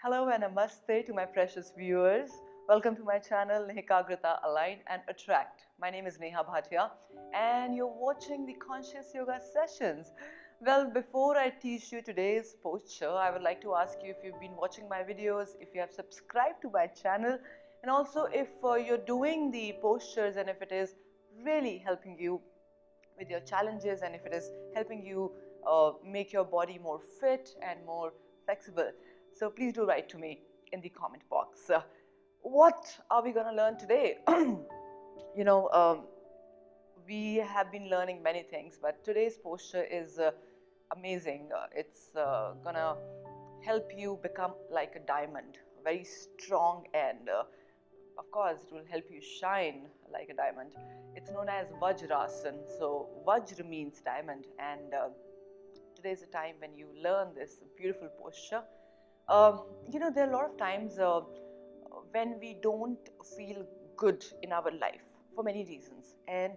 Hello and namaste to my precious viewers. Welcome to my channel Neha Align and Attract. My name is Neha Bhatia and you're watching the Conscious Yoga sessions. Well, before I teach you today's posture, I would like to ask you if you've been watching my videos, if you have subscribed to my channel, and also if you're doing the postures and if it is really helping you with your challenges and if it is helping you make your body more fit and more flexible. So please do write to me in the comment box. What are we going to learn today? you know, um, we have been learning many things, but today's posture is amazing. It's going to help you become like a diamond, very strong, and of course it will help you shine like a diamond. It's known as Vajrasana. So Vajra means diamond, and today is the time when you learn this beautiful posture. There are a lot of times when we don't feel good in our life for many reasons, and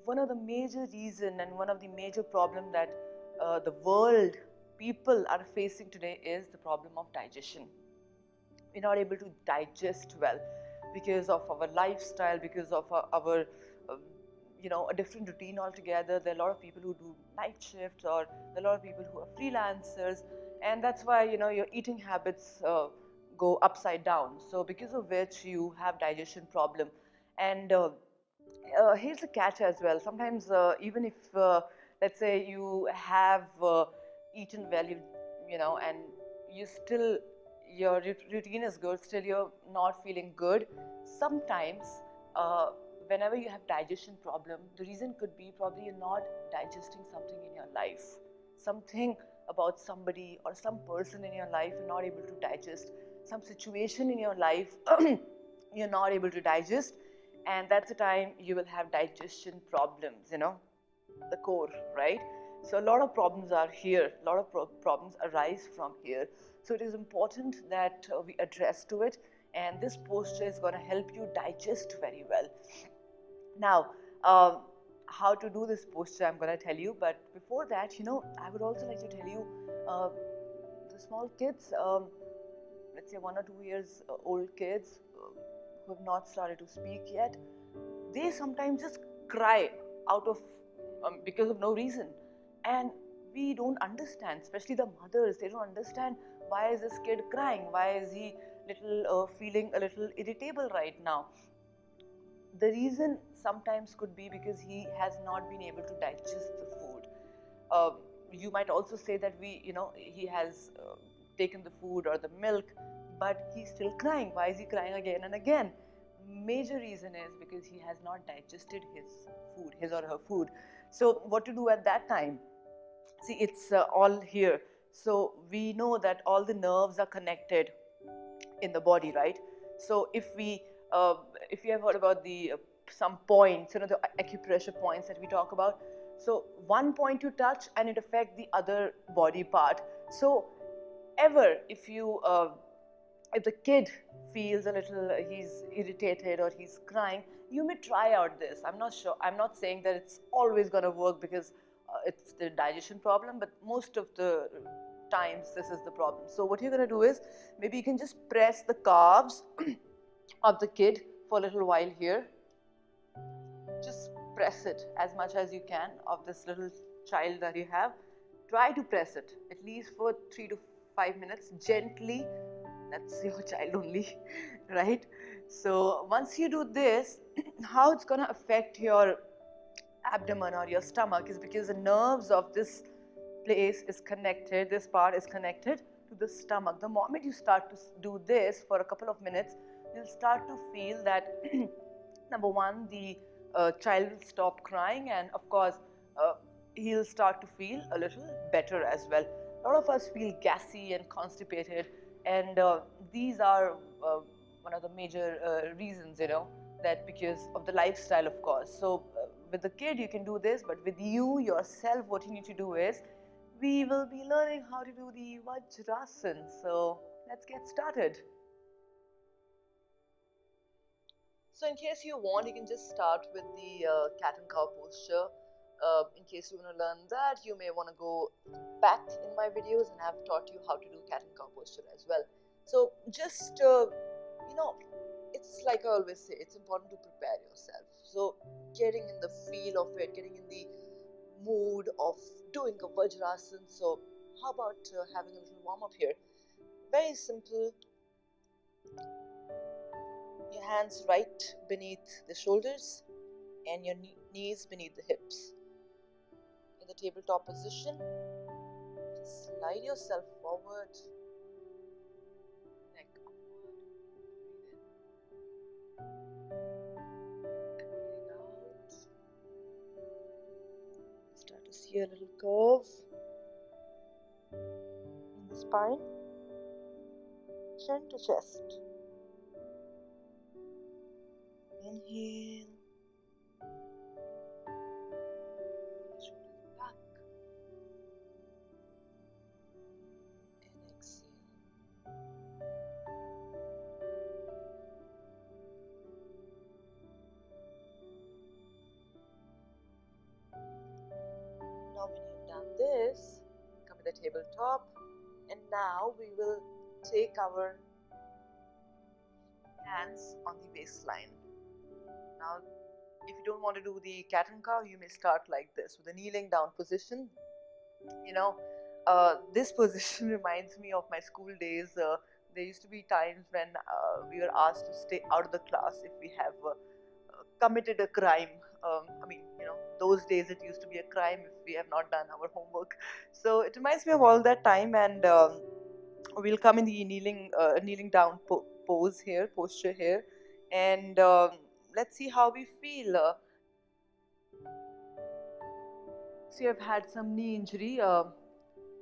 one of the major reason and one of the major problem that the world people are facing today is the problem of digestion. We're not able to digest well because of our lifestyle, because of our a different routine altogether. There are a lot of people who do night shifts, or there are a lot of people who are freelancers, and that's why your eating habits go upside down. So because of which you have digestion problem, and here's a catch as well. Sometimes even if let's say you have eaten well, and you still your routine is good, still you're not feeling good. Sometimes whenever you have digestion problem, the reason could be probably you're not digesting something in your life, something about somebody or some person in your life you're not able to digest, some situation in your life you're not able to digest, and that's the time you will have digestion problems, the core, right? So a lot of problems are here, a lot of problems arise from here. So it is important that we address to it, and this posture is going to help you digest very well. Now, how to do this posture I'm going to tell you, but before that, I would also like to tell you, the small kids, let's say 1 or 2 years old kids who have not started to speak yet, they sometimes just cry out of because of no reason, and we don't understand, especially the mothers. They don't understand, why is this kid crying, why is he feeling a little irritable right now. The reason sometimes could be because he has not been able to digest the food. uh, you might also say that he has taken the food or the milk, but he's still crying. Why is he crying again and again? Major reason is because he has not digested his or her food. So what to do at that time? See, it's all here. So we know that all the nerves are connected in the body, right? So uh, if you have heard about the some points, the acupressure points that we talk about. So one point you touch and it affects the other body part. So ever if the kid feels a little he's irritated or he's crying, you may try out this. I'm not sure, I'm not saying that it's always going to work because it's the digestion problem, but most of the times this is the problem. So what you're going to do is, maybe you can just press the calves of the kid for a little while here. Just press it as much as you can of this little child that you have. Try to press it at least for 3 to 5 minutes gently. That's your child only, right? So once you do this, how it's going to affect your abdomen or your stomach is because the nerves of this place is connected, this part is connected to the stomach. The moment you start to do this for a couple of minutes, you'll start to feel that number one, the child will stop crying, and of course he'll start to feel a little better as well. A lot of us feel gassy and constipated, and these are one of the major reasons, that because of the lifestyle, of course. So with the kid you can do this, but with you yourself, what you need to do is, we will be learning how to do the Vajrasana. So let's get started. So in case you want, you can just start with the cat and cow posture. In case you want to learn that, you may want to go back in my videos, and I've taught you how to do cat and cow posture as well. So just, it's like I always say, it's important to prepare yourself. So getting in the feel of it, getting in the mood of doing a Vajrasana. So how about having a little warm up here? Very simple. Your hands right beneath the shoulders and your knees beneath the hips. In the tabletop position, just slide yourself forward, neck upward, breathe in, and breathing out. Start to see a little curve in the spine, chin to chest. Inhale, shoulders back, and exhale. Now when you've done this, come to the tabletop, and now we will take our hands on the waistline. Now, if you don't want to do the cat and cow, you may start like this with a kneeling down position. This position reminds me of my school days. There used to be times when we were asked to stay out of the class if we have committed a crime. Those days it used to be a crime if we have not done our homework. So it reminds me of all that time, and we'll come in the kneeling down posture here, and let's see how we feel. So you have had some knee injury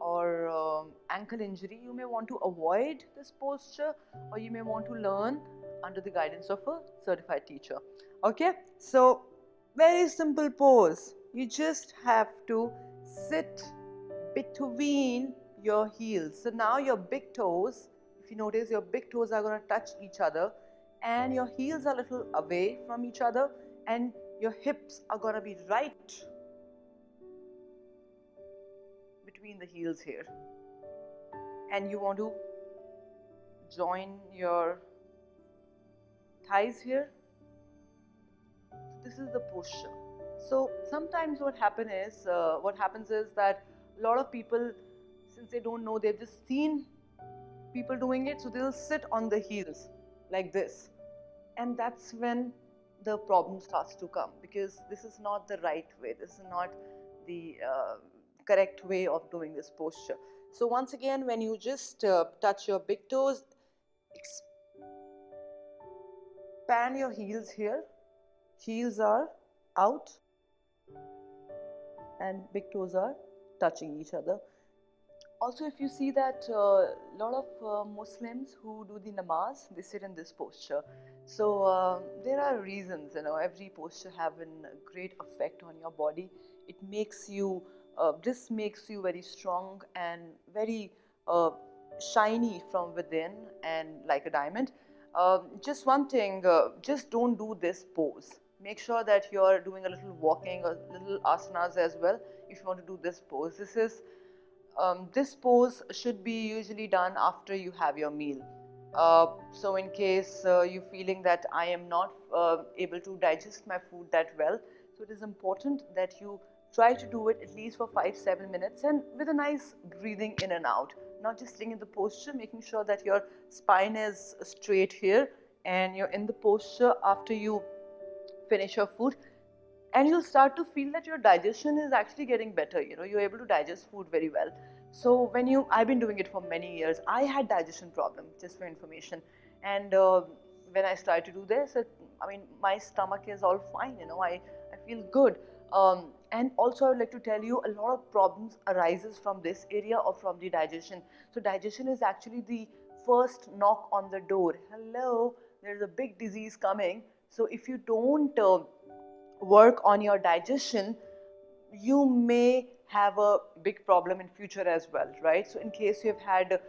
or ankle injury, you may want to avoid this posture, or you may want to learn under the guidance of a certified teacher. Okay, so very simple pose. You just have to sit between your heels. So now your big toes, if you notice, your big toes are going to touch each other, and your heels are a little away from each other, and your hips are going to be right between the heels here. And you want to join your thighs here. So this is the posture. So sometimes what happens is that a lot of people, since they don't know, they've just seen people doing it, so they'll sit on the heels like this, and that's when the problem starts to come, because this is not the right way. This is not the correct way of doing this posture. So once again, when you just touch your big toes, expand your heels here. Heels are out and big toes are touching each other. Also, if you see that a lot of Muslims who do the namaz, they sit in this posture. So there are reasons, every posture have a great effect on your body. It makes you, this makes you very strong and very shiny from within and like a diamond. Just one thing, just don't do this pose. Make sure that you're doing a little walking or little asanas as well if you want to do this pose. This pose should be usually done after you have your meal. So in case you're feeling that I am not able to digest my food that well, so it is important that you try to do it at least for 5-7 minutes, and with a nice breathing in and out, not just staying in the posture, making sure that your spine is straight here and you're in the posture after you finish your food, and you'll start to feel that your digestion is actually getting better. You're able to digest food very well. So I've been doing it for many years. I had digestion problem, just for information, and when I started to do this, my stomach is all fine. I feel good. And also I would like to tell you, a lot of problems arises from this area or from the digestion. So digestion is actually the first knock on the door. Hello, there's a big disease coming. So if you don't work on your digestion, you may have a big problem in future as well, right? So in case you have had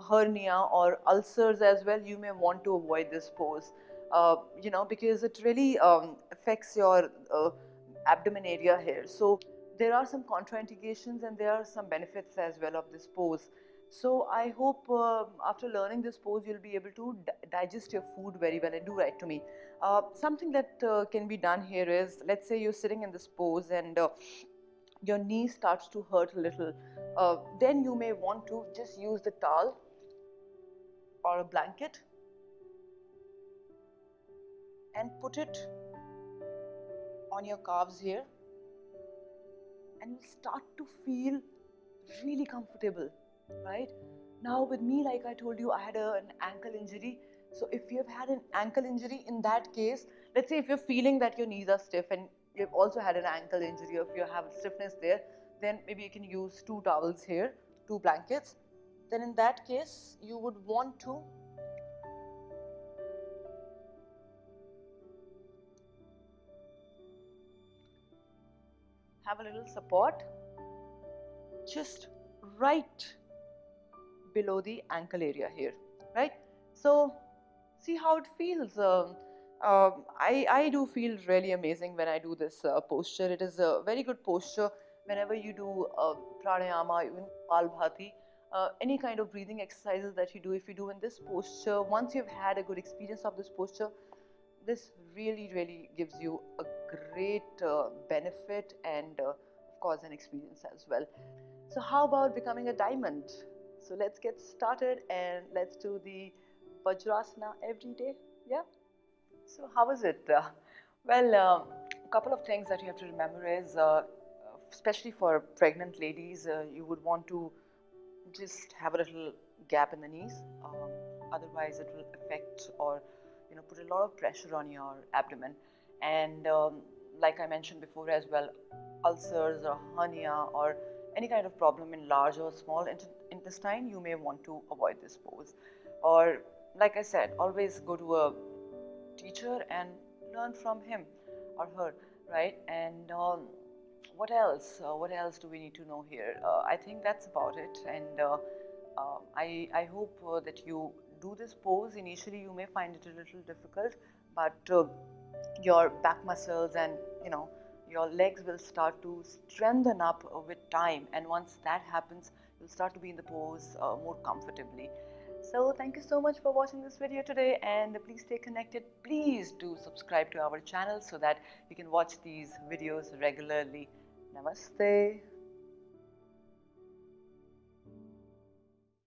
hernia or ulcers as well, you may want to avoid this pose. because it really affects your abdomen area here. So there are some contraindications and there are some benefits as well of this pose. So I hope after learning this pose, you'll be able to digest your food very well. And do write to me. Something that can be done here is, let's say you're sitting in this pose and your knee starts to hurt a little. Then you may want to just use the towel or a blanket and put it on your calves here, and you'll start to feel really comfortable, right? Now with me, like I told you, I had an ankle injury. So if you've had an ankle injury, in that case, let's say if you're feeling that your knees are stiff and you've also had an ankle injury, or if you have stiffness there, then maybe you can use 2 towels here, 2 blankets. Then in that case, you would want to have a little support just right below the ankle area here, right? So see how it feels. I do feel really amazing when I do this posture. It is a very good posture whenever you do pranayama, even Palbhati, any kind of breathing exercises that you do. If you do in this posture, once you've had a good experience of this posture, this really gives you a great benefit and of course an experience as well. So how about becoming a diamond? So let's get started and let's do the Vajrasana every day. Yeah. So how is it? A couple of things that you have to remember is, especially for pregnant ladies, you would want to just have a little gap in the knees. Otherwise, it will affect or put a lot of pressure on your abdomen. And like I mentioned before as well, ulcers or hernia or any kind of problem in large or small intestine, you may want to avoid this pose. Or like I said, always go to a teacher and learn from him or her, right? And what else? What else do we need to know here? I think that's about it. And I hope that you do this pose. Initially, you may find it a little difficult, but your back muscles and your legs will start to strengthen up with time. And once that happens, you'll start to be in the pose more comfortably. So thank you so much for watching this video today, and please stay connected. Please do subscribe to our channel so that you can watch these videos regularly. Namaste.